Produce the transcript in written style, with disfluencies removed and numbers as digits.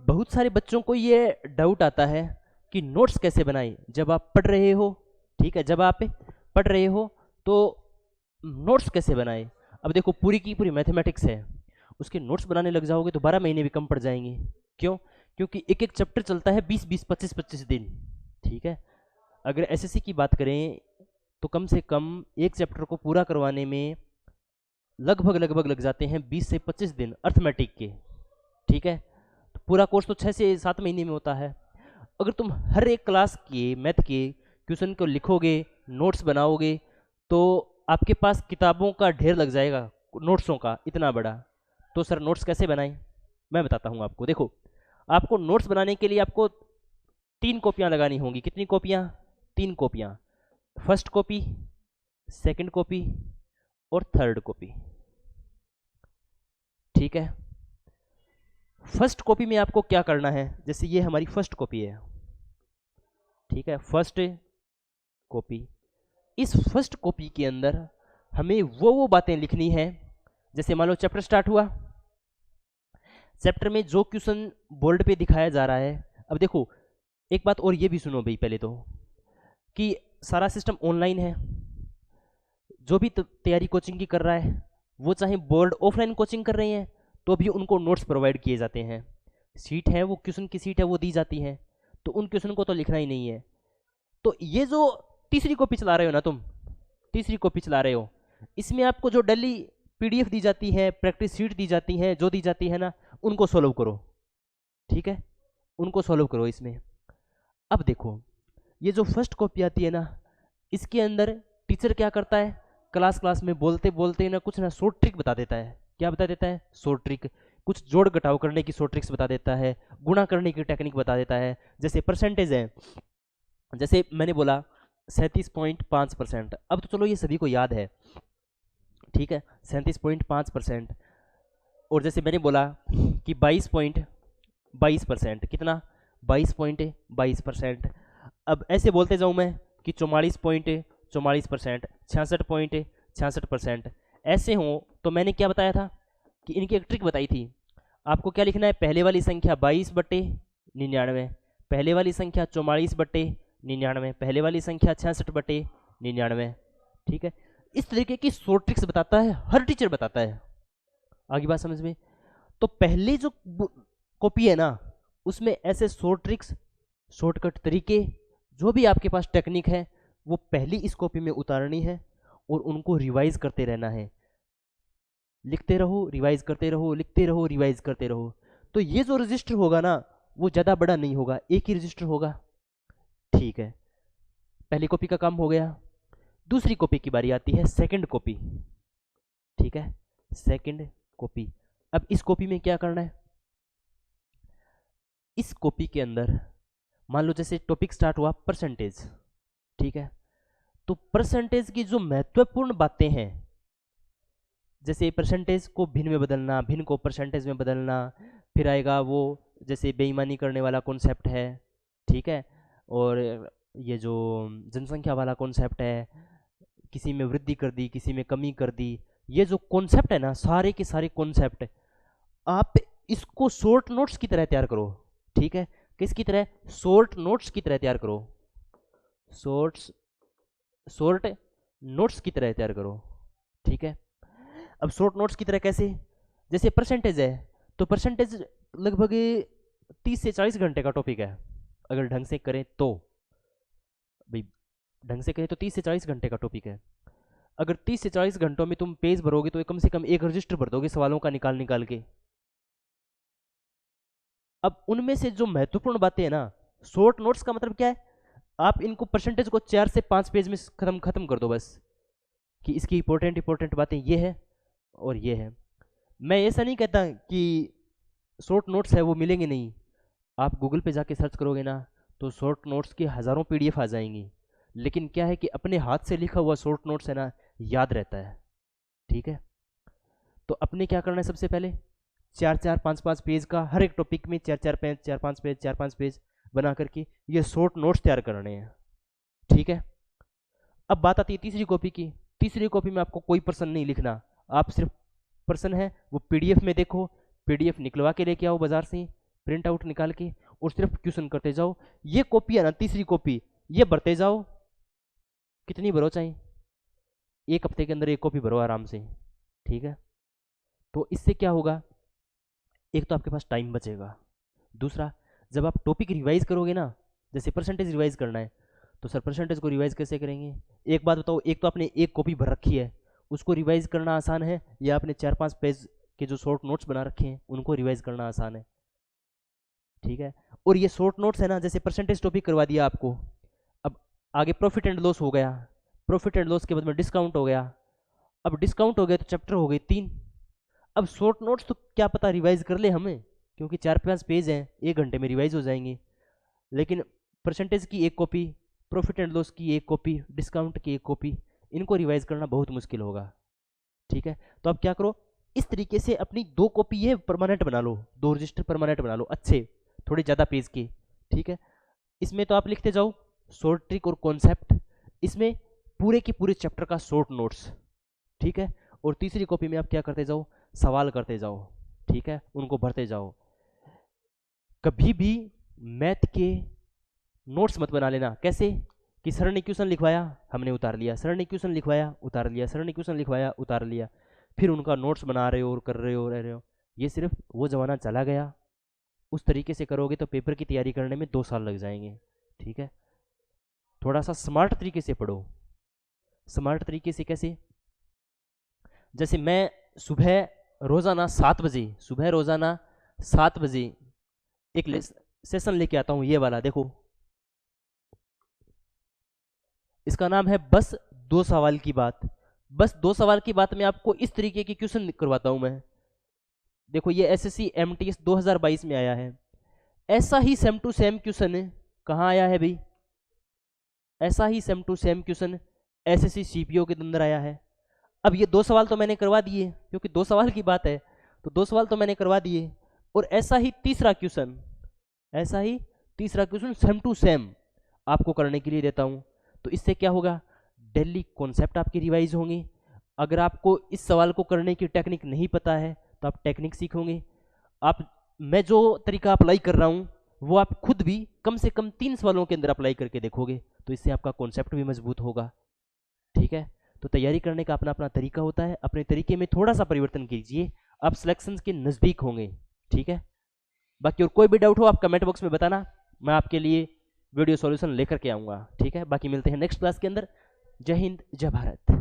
बहुत सारे बच्चों को ये डाउट आता है कि नोट्स कैसे बनाएं जब आप पढ़ रहे हो। ठीक है, जब आप पढ़ रहे हो तो नोट्स कैसे बनाएं। अब देखो, पूरी की पूरी मैथमेटिक्स है, उसके नोट्स बनाने लग जाओगे तो 12 महीने भी कम पड़ जाएंगे। क्यों? क्योंकि एक एक चैप्टर चलता है 20-20, 25-25 दिन। ठीक है, अगर एसएससी की बात करें तो कम से कम एक चैप्टर को पूरा करवाने में लगभग लगभग लग जाते हैं 20 से 25 दिन अर्थमेटिक के। ठीक है, तो पूरा कोर्स तो 6 से 7 महीने में होता है। अगर तुम हर एक क्लास के मैथ के क्वेश्चन को लिखोगे, नोट्स बनाओगे, तो आपके पास किताबों का ढेर लग जाएगा नोट्सों का इतना बड़ा। तो सर नोट्स कैसे बनाएं? मैं बताता हूँ आपको। देखो, आपको नोट्स बनाने के लिए आपको 3 कॉपियाँ लगानी होंगी। कितनी कॉपियाँ? 3 कॉपियाँ। फर्स्ट कॉपी, सेकंड कॉपी और थर्ड कॉपी। ठीक है, फर्स्ट कॉपी में आपको क्या करना है, जैसे ये हमारी फर्स्ट कॉपी है। ठीक है, फर्स्ट कॉपी, इस फर्स्ट कॉपी के अंदर हमें वो बातें लिखनी है। जैसे मान लो चैप्टर स्टार्ट हुआ, चैप्टर में जो क्वेश्चन बोर्ड पे दिखाया जा रहा है। अब देखो, एक बात और ये भी सुनो भाई पहले तो, कि सारा सिस्टम ऑनलाइन है। जो भी तैयारी कोचिंग की कर रहा है, वो चाहे बोर्ड ऑफलाइन कोचिंग कर रहे हैं तो भी उनको नोट्स प्रोवाइड किए जाते हैं। सीट है, वो क्वेश्चन की सीट है, वो दी जाती है, तो उन क्वेश्चन को तो लिखना ही नहीं है। तो ये जो तीसरी कॉपी चला रहे हो ना तुम, तीसरी कॉपी चला रहे हो, इसमें आपको जो डेली पीडीएफ दी जाती है, प्रैक्टिस सीट दी जाती है, जो दी जाती है ना, उनको सॉल्व करो। ठीक है, उनको सॉल्व करो इसमें। अब देखो, ये जो फर्स्ट कॉपी आती है ना, इसके अंदर टीचर क्या करता है, क्लास क्लास में बोलते बोलते ना कुछ ना शॉर्ट ट्रिक बता देता है। क्या बता देता है? Short trick. कुछ जोड़ घटाव करने की शॉर्ट ट्रिक्स बता देता है, गुणा करने की टेक्निक बता देता है। जैसे परसेंटेज है, जैसे मैंने बोला 37.5%। अब तो चलो ये सभी को याद है। ठीक है, 37.5%। और जैसे मैंने बोला कि 22.22%, कितना? 22.22%। अब ऐसे बोलते जाऊँ मैं कि 44.44%, 66.66%, ऐसे हों तो मैंने क्या बताया था कि इनकी एक ट्रिक बताई थी। आपको क्या लिखना है? पहले वाली संख्या 22/99, पहले वाली संख्या 44/99, पहले वाली संख्या 66/99। ठीक है, इस तरीके की शॉर्ट ट्रिक्स बताता है, हर टीचर बताता है। आगे बात समझ में? तो पहली जो कॉपी है ना, उसमें ऐसे शॉर्ट ट्रिक्स, शॉर्टकट तरीके, जो भी आपके पास टेक्निक है, वो पहली इस कॉपी में उतारनी है और उनको रिवाइज करते रहना है। लिखते रहो, रिवाइज करते रहो, लिखते रहो, रिवाइज करते रहो। तो ये जो रजिस्टर होगा ना, वो ज़्यादा बड़ा नहीं होगा, एक ही रजिस्टर होगा। ठीक है, पहली कॉपी का काम हो गया। दूसरी कॉपी की बारी आती है, सेकंड कॉपी। ठीक है, सेकंड कॉपी। अब इस कॉपी में क्या करना है? इस कॉपी के अंदर मान लो जैसे टॉपिक स्टार्ट हुआ परसेंटेज। ठीक है, तो परसेंटेज की जो महत्वपूर्ण बातें हैं, जैसे परसेंटेज को भिन्न में बदलना, भिन्न को परसेंटेज में बदलना, फिर आएगा वो जैसे बेईमानी करने वाला कॉन्सेप्ट है। ठीक है, और ये जो जनसंख्या वाला कॉन्सेप्ट है, किसी में वृद्धि कर दी, किसी में कमी कर दी, ये जो कॉन्सेप्ट है ना, सारे के सारे कॉन्सेप्ट आप इसको शॉर्ट नोट्स की तरह तैयार करो। ठीक है, किसकी तरह? शॉर्ट नोट्स की तरह तैयार करो, शॉर्ट नोट्स की तरह तैयार करो। ठीक है, अब शॉर्ट नोट्स की तरह कैसे? जैसे परसेंटेज है, तो परसेंटेज लगभग 30 से 40 घंटे का टॉपिक है। अगर ढंग से करें तो भाई, ढंग से करें तो 30 से 40 घंटे का टॉपिक है। अगर 30 से 40 घंटों में तुम पेज भरोगे तो कम से कम एक रजिस्टर भर दोगे सवालों का निकाल निकाल के। अब उनमें से जो महत्वपूर्ण बातें हैं ना, शॉर्ट नोट्स का मतलब क्या है? आप इनको परसेंटेज को 4 से 5 पेज में खत्म कर दो बस, कि इसकी इंपॉर्टेंट बातें ये है और ये है। मैं ऐसा नहीं कहता कि शॉर्ट नोट्स है वो मिलेंगे नहीं। आप गूगल पे जाके सर्च करोगे ना, तो शॉर्ट नोट्स की हज़ारों पीडीएफ आ जाएंगी। लेकिन क्या है कि अपने हाथ से लिखा हुआ शॉर्ट नोट्स है ना, याद रहता है। ठीक है, तो अपने क्या करना है? सबसे पहले 4-4, 5-5 पेज का, हर एक टॉपिक में 4-4 पेज, 4-5 पेज, 4-5 पेज बना करके ये शॉर्ट नोट्स तैयार करने हैं। ठीक है, अब बात आती है तीसरी कॉपी की। तीसरी कॉपी में आपको कोई प्रश्न नहीं लिखना, आप सिर्फ प्रश्न है वो पीडीएफ में देखो, पीडीएफ निकलवा के लेके आओ बाजार से, प्रिंट आउट निकाल के और सिर्फ क्वेश्चन करते जाओ। ये कॉपी है ना, तीसरी कॉपी, ये भरते जाओ। कितनी भरो चाहिए, 1 हफ्ते के अंदर 1 कॉपी भरो आराम से, ठीक है। तो इससे क्या होगा, एक तो आपके पास टाइम बचेगा, दूसरा जब आप टॉपिक रिवाइज करोगे ना, जैसे परसेंटेज रिवाइज करना है तो सर परसेंटेज को रिवाइज कैसे करेंगे। एक बात बताओ, एक तो आपने 1 कॉपी भर रखी है, उसको रिवाइज करना आसान है, या आपने 4-5 पेज के जो शॉर्ट नोट्स बना रखे हैं उनको रिवाइज करना आसान है, ठीक है। और ये शॉर्ट नोट्स है ना, जैसे परसेंटेज टॉपिक करवा दिया आपको, अब आगे प्रॉफिट एंड लॉस हो गया, प्रॉफिट एंड लॉस के बाद में डिस्काउंट हो गया, अब डिस्काउंट हो गया तो चैप्टर हो गए 3। अब शॉर्ट नोट्स तो क्या पता रिवाइज कर ले हमें, क्योंकि 4-5 पेज हैं, 1 घंटे में रिवाइज हो जाएंगे। लेकिन परसेंटेज की 1 कॉपी, प्रॉफिट एंड लॉस की 1 कॉपी, डिस्काउंट की 1 कॉपी, इनको रिवाइज करना बहुत मुश्किल होगा, ठीक है। तो आप क्या करो, इस तरीके से अपनी 2 कॉपी ये परमानेंट बना लो, 2 रजिस्टर परमानेंट बना लो, अच्छे थोड़े ज़्यादा पेज के, ठीक है। इसमें तो आप लिखते जाओ शॉर्ट ट्रिक और कॉन्सेप्ट, इसमें पूरे के पूरे चैप्टर का शॉर्ट नोट्स, ठीक है। और तीसरी कॉपी में आप क्या करते जाओ, सवाल करते जाओ, ठीक है, उनको भरते जाओ। कभी भी मैथ के नोट्स मत बना लेना, कैसे कि सर ने क्वेश्चन लिखवाया हमने उतार लिया, सर ने क्वेश्चन लिखवाया उतार लिया, सर ने क्वेश्चन लिखवाया उतार लिया, फिर उनका नोट्स बना रहे हो और कर रहे हो रह रहे हो। ये सिर्फ वो ज़माना चला गया, उस तरीके से करोगे तो पेपर की तैयारी करने में 2 साल लग जाएंगे, ठीक है। थोड़ा सा स्मार्ट तरीके से पढ़ो। स्मार्ट तरीके से कैसे, जैसे मैं सुबह रोज़ाना 7 बजे, सुबह रोज़ाना 7 बजे एक सेशन लेके आता हूँ, ये वाला देखो, इसका नाम है बस 2 सवाल की बात। बस 2 सवाल की बात में आपको इस तरीके के क्वेश्चन करवाता हूँ मैं। देखो ये एसएससी एमटीएस 2022 में आया है, ऐसा ही सेम टू सेम क्वेश्चन कहाँ आया है भाई, ऐसा ही same to same question SSC CPO के अंदर आया है। अब ये 2 सवाल तो मैंने करवा दिए, क्योंकि 2 सवाल की बात है तो 2 सवाल तो मैंने करवा दिए, और ऐसा ही तीसरा क्वेश्चन, ऐसा ही तीसरा क्वेश्चन सेम टू सेम आपको करने के लिए देता हूँ। तो इससे क्या होगा, डेली कॉन्सेप्ट आपके रिवाइज होंगे। अगर आपको इस सवाल को करने की टेक्निक नहीं पता है तो आप टेक्निक सीखोगे। आप, मैं जो तरीका अप्लाई कर रहा हूँ वो आप खुद भी कम से कम 3 सवालों के अंदर अप्लाई करके देखोगे, तो इससे आपका कॉन्सेप्ट भी मजबूत होगा, ठीक है। तो तैयारी करने का अपना अपना तरीका होता है, अपने तरीके में थोड़ा सा परिवर्तन कीजिए, आप सिलेक्शन के नज़दीक होंगे, ठीक है। बाकी और कोई भी डाउट हो आप कमेंट बॉक्स में बताना, मैं आपके लिए वीडियो सॉल्यूशन लेकर के आऊँगा, ठीक है। बाकी मिलते हैं नेक्स्ट क्लास के अंदर। जय हिंद, जय भारत।